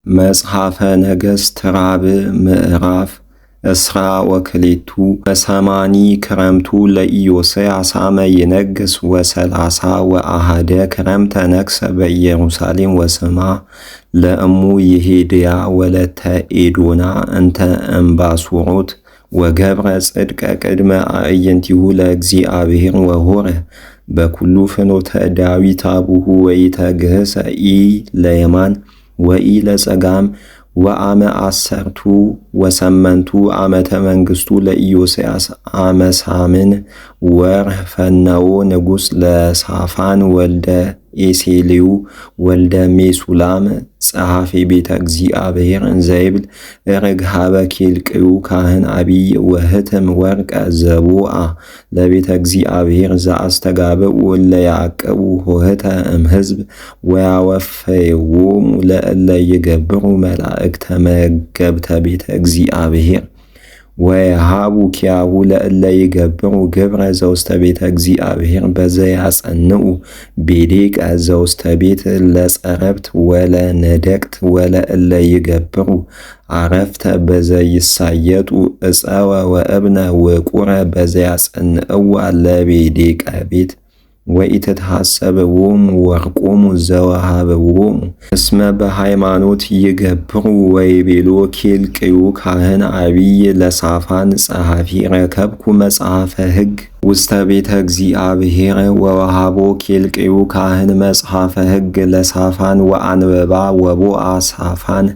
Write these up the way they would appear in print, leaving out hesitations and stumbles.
መጽሐፈ ነገሥት ራብዕ ምዕራፍ እስራ ወክሌቱ በሰማኒ ክረምቱ ለኢዮስያስ አመ ይነግስ ወሰላሳ ወአሃደ ክረምተ ነግሰ በኢየሩሳሌም ወስማ ለእሙ ይሄድያ ወለተ ኤዶና እንተ እምባሱሮት ወገብረ ጽድቀ ቅድመ አዕይንቲሁ ለእግዚአብሔር ወሆረ በኩሉ ፍኖተ ዳዊት አቡሁ ወኢተግህሰ ኢ ለየማን ወኢ ለጸጋም ወአመ አሰርቱ ወሰመንቱ ዓመተ መንግሥቱ ለኢዮስያስ አመሳምን ወርህ ፈነዎ ንጉሥ ለሳፋን ወልደ ኤሴሌው ወልደ ሜሱላም ጸሐፊ ቤተ እግዚአብሔር እንዘይብል ርግሃበ ኬልቅዩ ካህን አቢይ ወህትም ወርቀ ዘቦአ ለቤተ እግዚአብሔር ዘአስተጋብኡ ለያዕቅቡ ሆህተ እምሕዝብ ወያወፈይዎሙ ለእለ ይገብሩ መላእክተ መገብተ ቤተ እግዚአብሔር ወየሃቡ ኪያሁ ለእለ ይገብሩ ግብረ ዘውስተ ቤተ እግዚአብሔር በዘያጸንዑ ቤዴቀ ዘውስተ ቤት ለጸረብት ወለነደቅት ወለእለ ይገብሩ አረፍተ በዘይሳየጡ እፀወ ወእብነ ውቁረ በዘያጸንዕዋ ለቤዴቀ ቤት ወኢትትሐሰብዎሙ ወርቆሙ ዘወሃብዎሙ እስመ በሃይማኖት ይገብሩ ወይቤሎ ኬልቅዩ ካህን አቢይ ለሳፋን ጸሐፊ ረከብኩ መጽሐፈ ሕግ ውስተ ቤተ እግዚአብሔር ወወሃቦ ኬልቅዩ ካህን መጽሐፈ ሕግ ለሳፋን ወአንበባ ወቦአ ሳፋን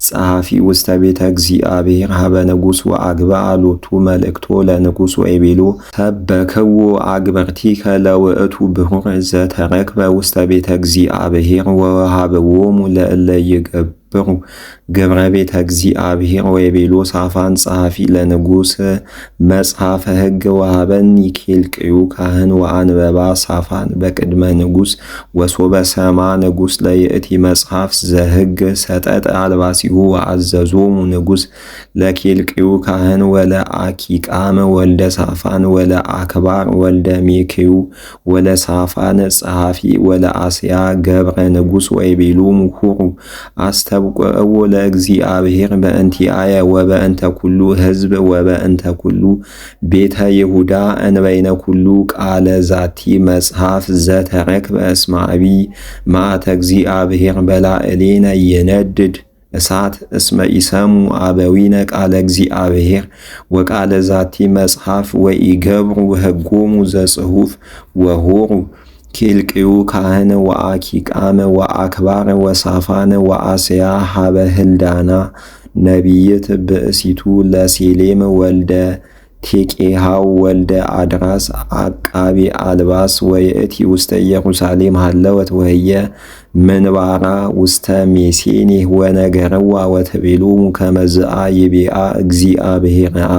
ጸሐፊ ውስተ ቤተ እግዚአብሔር ሀበ ንጉሥ ወአግባ ሎቱ መልእክቶ ለንጉሥ ወይቤሎ ሰበክዎ አግበርቲከ ለውእቱ ብሁር ዘተረክበ ውስተ ቤተ እግዚአብሔር ወወሃብዎሙ ለእለ ይገብሩ ግብረ ቤተ እግዚአብሔር ወይቤሎ ሳፋን ጸሐፊ ለንጉሥ መጽሐፈ ሕግ ወሃበኒ ኬልቅዩ ካህን ወአንበባ ሳፋን በቅድመ ንጉሥ ወሶበ ሰማ ንጉሥ ለይእቲ መጽሐፍ ዘሕግ ሰጠጠ አልባሲሁ ወአዘዞሙ ንጉሥ ለኬልቅዩ ካህን ወለአኪቃም ወልደ ሳፋን ወለአክባር ወልደ ሜክዩ ወለሳፋን ጸሐፊ ወለአስያ ገብረ ንጉሥ ወይቤሎሙ ሁሩ አስተብቁዕዎ ለእግዚአብሔር በእንቲአየ ወበእንተ ኩሉ ሕዝብ ወበእንተ ኩሉ ቤተ ይሁዳ እንበይነ ኩሉ ቃለ ዛቲ መጽሐፍ ዘተረክበ እስመ አቢይ መዓተ እግዚአብሔር በላዕሌነ ይነድድ እሳት እስመ ኢሰሙ አበዊነ ቃለ እግዚአብሔር ወቃለ ዛቲ መጽሐፍ ወኢገብሩ ሕጎሙ ዘጽሑፍ ወሆሩ ኬልቅዩ ካህን ወአኪቃም ወአክባር ወሳፋን ወአስያ ሀበ ህልዳና ነቢይት ብእሲቱ ለሴሌም ወልደ ቴቄሃው ወልደ አድራስ አቃቢ አልባስ ወይእቲ ውስተ ኢየሩሳሌም ሃለወት ወህየ ምንባራ ውስተ ሜሴኔህ ወነገረዋ ወተቤሎሙ ከመዝአ ይቤአ እግዚአብሔርአ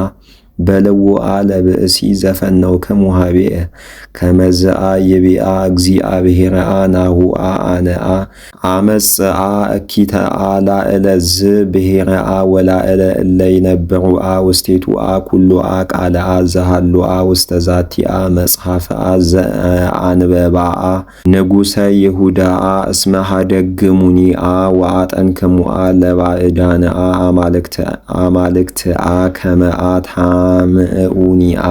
በለውአ ለብእሲ ዘፈነውክሙ ኀቤየ ከመዝአ ይቤአ እግዚአብሔርአ ናሁአ አነአ አመጽአ እኪተአ ላዕለ ዝብሔርአ ወላዕለ እለ ይነብሩአ ውስቴቱአ ኩሉአ ቃልአ ዘሃሉአ ውስተ ዛቲአ መጽሐፍአ ዘአንበባአ ንጉሠ ይሁዳአ እስመ ኀደግሙኒአ ወአጠንክሙአ ለባዕዳንአ አማልክትአ ከመአ ታምዑኒአ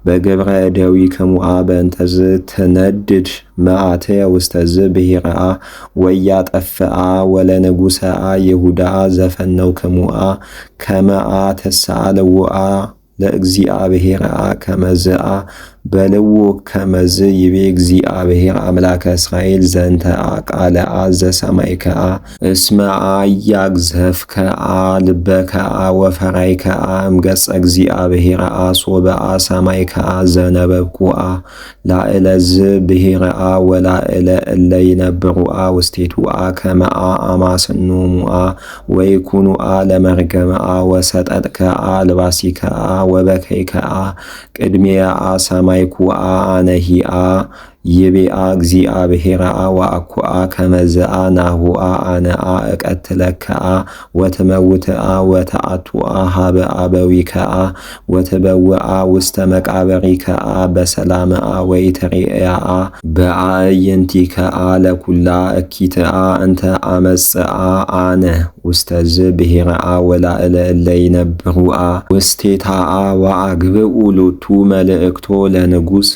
በግብረ እደዊክሙአ በእንተዝ ትነድድ መዓትየ ውስተ ዝብሔርአ ወያጠፍአ ወለንጉሠአ ይሁዳአ ዘፈነውክሙአ ከመአ ተሳለውአ ለእግዚአብሔርአ ከመዝአ በልዎ ከመዝ ይቤ እግዚአብሔር አምላከ እስራኤል ዘንተ ቃለአ ዘሰማይከአ እስመ አያግዘፍከአ ልበከአ ወፈራይከአ እምገጸ እግዚአብሔርአ ሶበአ ሰማይከአ ዘነበብኩአ ላዕለ ዝብሔርአ ወላዕለ እለ ይነብሩአ ውስቴቱአ ከመአ አማስኖሙአ ወይኩኑአ ለመርገምአ ወሰጠጥከአ ልባሲከአ ወበከይከአ ቅድሜአ ሰማይኩአ አነሂአ ይቤአ እግዚአብሔርአ ወአኩአ ከመዝአ ናሁአ አነአ እቀትለከአ ወትመውትአ ወተአቱአ ሀበ አበዊከአ ወትበውአ ውስተ መቃብሪከአ በሰላምአ ወኢትሬእያአ በአዕይንቲከአ ለኩላ እኪትአ እንተ አመጽአ አነ ውስተ ዝብሔርአ ወላዕለ እለ ይነብሩአ ውስቴታአ ወአግብኡ ሎቱ መልእክቶ ለንጉሥ